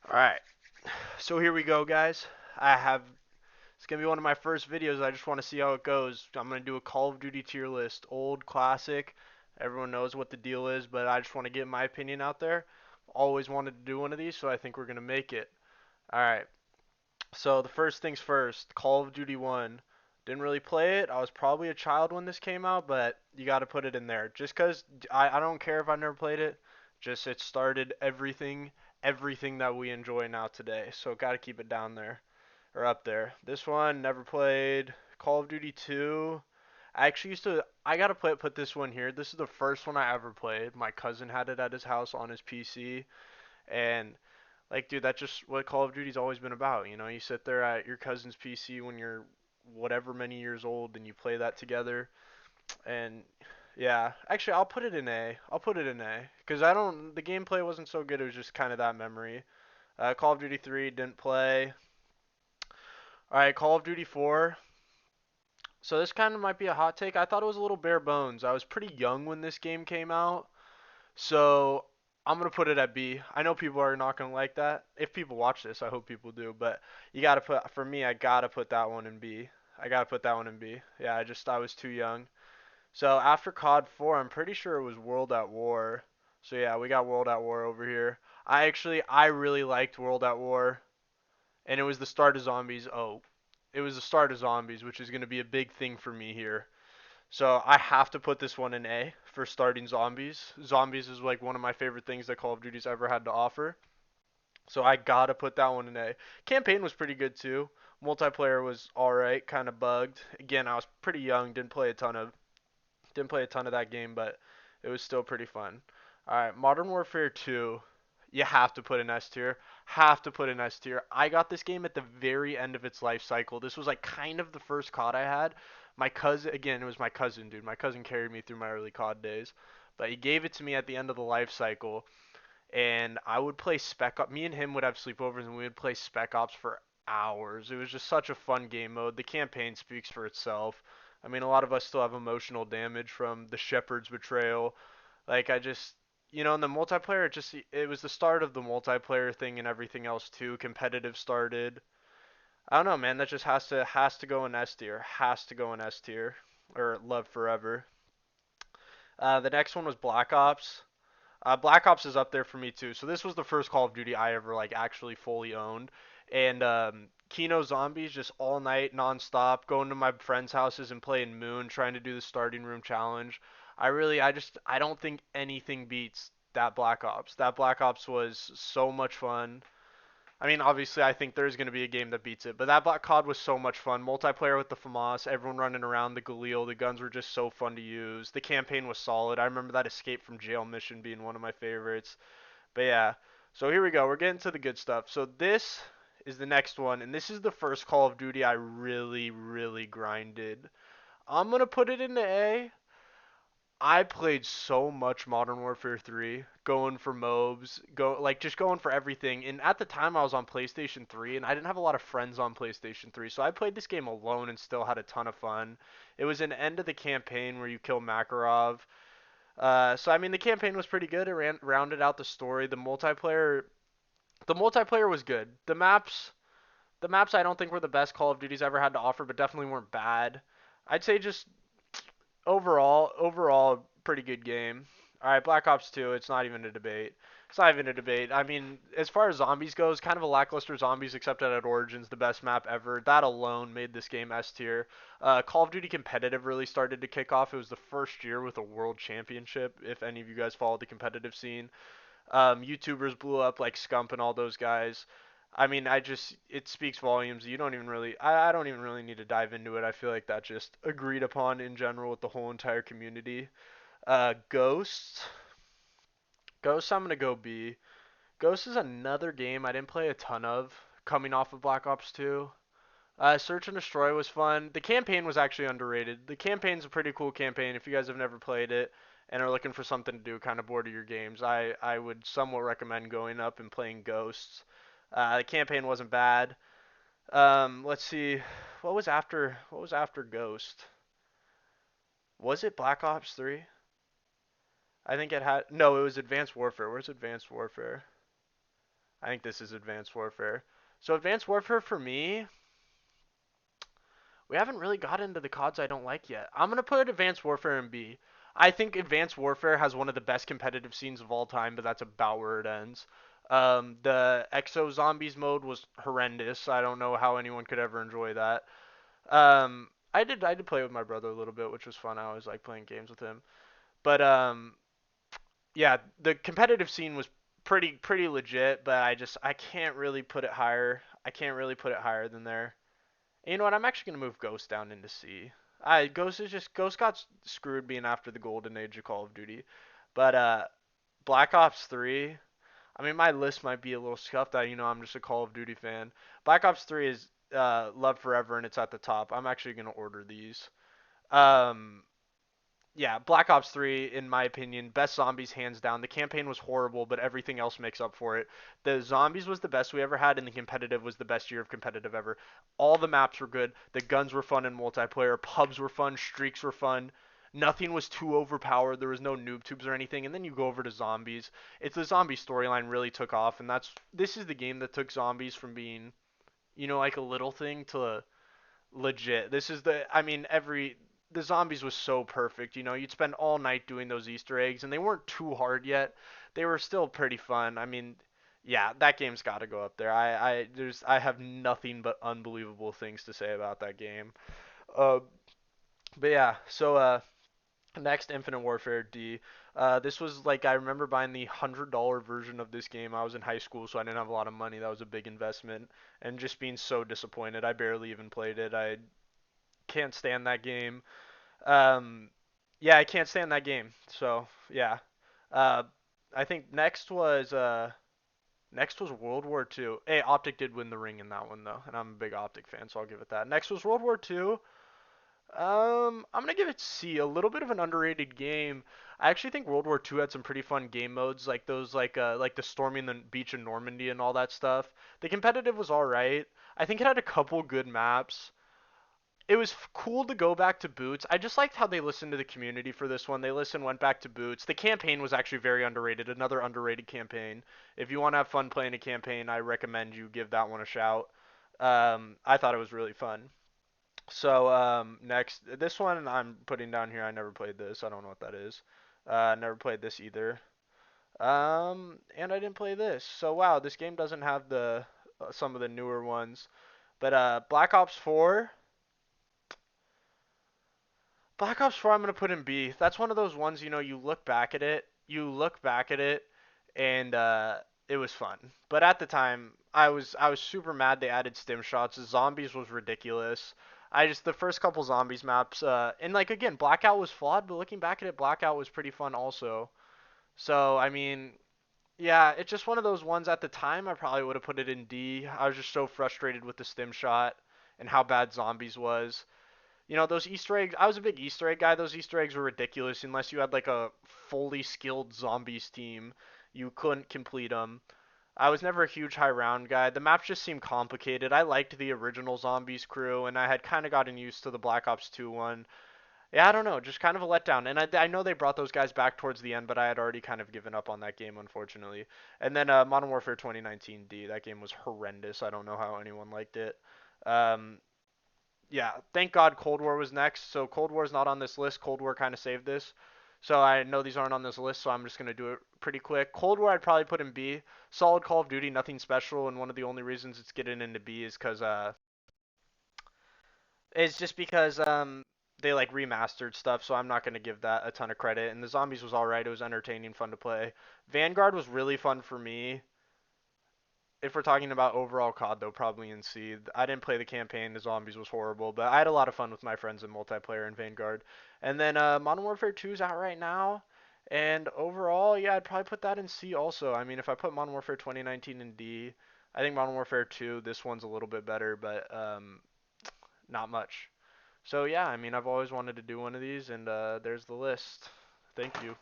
Alright, so here we go, guys. It's gonna be one of my first videos. I just want to see how it goes. I'm gonna do a Call of Duty tier list. Old, classic. Everyone knows what the deal is, but I just want to get my opinion out there. Always wanted to do one of these, so I think we're gonna make it. Alright, so the first things first Call of Duty 1. Didn't really play it. I was probably a child when this came out, but you gotta put it in there. Just because I don't care if I never played it. Just it started everything that we enjoy now today. So gotta keep it down there or up there. This one never played. Call of Duty 2. I actually used to. I gotta put this one here. This is the first one I ever played. My cousin had it at his house on his PC, and like, dude, that's just what Call of Duty's always been about. You know, you sit there at your cousin's PC when you're whatever many years old, and you play that together. And yeah, actually, I'll put it in A. I'll put it in A because I don't. The gameplay wasn't so good. It was just kind of that memory. Call of Duty 3 didn't play. All right, Call of Duty 4. So this kind of might be a hot take. I thought it was a little bare bones. I was pretty young when this game came out, so I'm gonna put it at B. I know people are not gonna like that. If people watch this, I hope people do. But you gotta put for me, I gotta put that one in B. I gotta put that one in B. Yeah, I was too young. So after COD 4, I'm pretty sure it was World at War. So yeah, we got World at War over here. I really liked World at War, and it was the start of zombies. Oh, it was the start of zombies, which is gonna be a big thing for me here. So I have to put this one in A for starting zombies. Zombies is like one of my favorite things that Call of Duty's ever had to offer. So I gotta put that one in A. Campaign was pretty good too. Multiplayer was alright, kind of bugged. Again, I was pretty young, didn't play a ton of that game, but it was still pretty fun. All right, Modern Warfare 2. You have to put in S tier. Have to put in S tier. I got this game at the very end of its life cycle. This was like kind of the first COD I had. My cousin, again, it was my cousin, dude. My cousin carried me through my early COD days, but he gave it to me at the end of the life cycle, and I would play Spec Ops. Me and him would have sleepovers, and we would play Spec Ops for hours. It was just such a fun game mode. The campaign speaks for itself. I mean, a lot of us still have emotional damage from the Shepherd's betrayal. Like, in the multiplayer, it was the start of the multiplayer thing and everything else too. Competitive started. I don't know, man. That just has to go in S tier. Has to go in S tier or Love Forever. The next one was Black Ops. Black Ops is up there for me too. So this was the first Call of Duty I ever like actually fully owned, and Kino Zombies just all night nonstop, going to my friends' houses and playing Moon, trying to do the starting room challenge. I don't think anything beats that Black Ops. That Black Ops was so much fun. I mean, obviously, I think there's going to be a game that beats it, but that Black COD was so much fun. Multiplayer with the FAMAS, everyone running around, the Galil, the guns were just so fun to use. The campaign was solid. I remember that escape from jail mission being one of my favorites. But yeah, so here we go. We're getting to the good stuff. So this is the next one, and this is the first Call of Duty I really, really grinded. I'm going to put it into A. I played so much Modern Warfare 3, going for MOBs, just going for everything. And at the time I was on PlayStation 3 and I didn't have a lot of friends on PlayStation 3. So I played this game alone and still had a ton of fun. It was an end of the campaign where you kill Makarov. So I mean the campaign was pretty good. It rounded out the story. The multiplayer was good. The maps I don't think were the best Call of Duty's ever had to offer, but definitely weren't bad. I'd say just overall, pretty good game. All right, Black Ops 2. It's not even a debate. It's not even a debate. I mean, as far as zombies goes, kind of a lackluster zombies, except that at Origins, the best map ever. That alone made this game S tier. Call of Duty competitive really started to kick off. It was the first year with a world championship. If any of you guys followed the competitive scene, YouTubers blew up like Scump and all those guys. I mean, it speaks volumes. I don't even really need to dive into it. I feel like that just agreed upon in general with the whole entire community. Ghosts. Ghosts, I'm gonna go B. Ghost is another game I didn't play a ton of, coming off of Black Ops 2. Search and Destroy was fun. The campaign was actually underrated. The campaign's a pretty cool campaign. If you guys have never played it and are looking for something to do, kind of bored of your games, I would somewhat recommend going up and playing Ghosts. The campaign wasn't bad. Let's see, what was after Ghost? Was it Black Ops 3? I think it had no. It was Advanced Warfare. Where's Advanced Warfare? I think this is Advanced Warfare. So Advanced Warfare for me, we haven't really got into the CODs I don't like yet. I'm gonna put Advanced Warfare in B. I think Advanced Warfare has one of the best competitive scenes of all time, but that's about where it ends. The Exo Zombies mode was horrendous. I don't know how anyone could ever enjoy that. I did play with my brother a little bit, which was fun. I always like playing games with him. But yeah, the competitive scene was pretty legit, but I can't really put it higher. I can't really put it higher than there. And you know what? I'm actually gonna move Ghost down into C. Ghost got screwed being after the golden age of Call of Duty, but Black Ops 3. I mean, my list might be a little scuffed. I'm just a Call of Duty fan. Black Ops 3 is loved forever, and it's at the top. I'm actually gonna order these. Um, yeah, Black Ops 3, in my opinion, best zombies hands down. The campaign was horrible, but everything else makes up for it. The zombies was the best we ever had, and the competitive was the best year of competitive ever. All the maps were good. The guns were fun in multiplayer. Pubs were fun. Streaks were fun. Nothing was too overpowered. There was no noob tubes or anything. And then you go over to zombies. It's the zombie storyline really took off, and this is the game that took zombies from being, like a little thing to legit. This is I mean, the zombies was so perfect. You'd spend all night doing those Easter eggs, and they weren't too hard yet. They were still pretty fun. I mean, yeah, that game's got to go up there. I have nothing but unbelievable things to say about that game. Uh, but yeah, so next Infinite Warfare D. This was like I remember buying the $100 version of this game. I was in high school, so I didn't have a lot of money. That was a big investment, and just being so disappointed. I barely even played it. I can't stand that game. Um, yeah, I can't stand that game. So yeah, uh, I think next was World War Two. Hey, Optic did win the ring in that one though, and I'm a big Optic fan, so I'll give it that. Next was World War Two. I'm gonna give it C. A little bit of an underrated game. I actually think World War Two had some pretty fun game modes, like those, like the storming the beach in Normandy and all that stuff. The competitive was all right. I think it had a couple good maps. It was cool to go back to Boots. I just liked how they listened to the community for this one. They went back to Boots. The campaign was actually very underrated. Another underrated campaign. If you want to have fun playing a campaign, I recommend you give that one a shout. I thought it was really fun. So next, this one I'm putting down here. I never played this. I don't know what that is. Never played this either. And I didn't play this. So wow, this game doesn't have the some of the newer ones. But Black Ops 4. Black Ops 4 I'm gonna put in B. That's one of those ones, you look back at it, and it was fun. But at the time, I was super mad they added stim shots. Zombies was ridiculous. The first couple zombies maps, and like again, Blackout was flawed, but looking back at it, Blackout was pretty fun also. So I mean, yeah, it's just one of those ones. At the time, I probably would have put it in D. I was just so frustrated with the stim shot and how bad zombies was. Those Easter eggs, I was a big Easter egg guy. Those Easter eggs were ridiculous unless you had like a fully skilled zombies team. You couldn't complete them. I was never a huge high round guy. The maps just seemed complicated. I liked the original zombies crew, and I had kind of gotten used to the Black Ops 2 one. Yeah, I don't know, just kind of a letdown. And I know they brought those guys back towards the end, but I had already kind of given up on that game, unfortunately. And then Modern Warfare 2019 D, that game was horrendous. I don't know how anyone liked it. Um, yeah, thank God Cold War was next. So Cold War's not on this list. Cold War kind of saved this. So I know these aren't on this list, so I'm just gonna do it pretty quick. Cold War I'd probably put in B. Solid Call of Duty, nothing special, and one of the only reasons it's getting into B is just because they like remastered stuff, so I'm not gonna give that a ton of credit. And the zombies was alright. It was entertaining, fun to play. Vanguard was really fun for me. If we're talking about overall COD, though, probably in C. I didn't play the campaign. The zombies was horrible, but I had a lot of fun with my friends in multiplayer and Vanguard. And then Modern Warfare 2 is out right now. And overall, yeah, I'd probably put that in C also. I mean, if I put Modern Warfare 2019 in D, I think Modern Warfare 2, this one's a little bit better, but not much. So yeah, I mean, I've always wanted to do one of these, and there's the list. Thank you.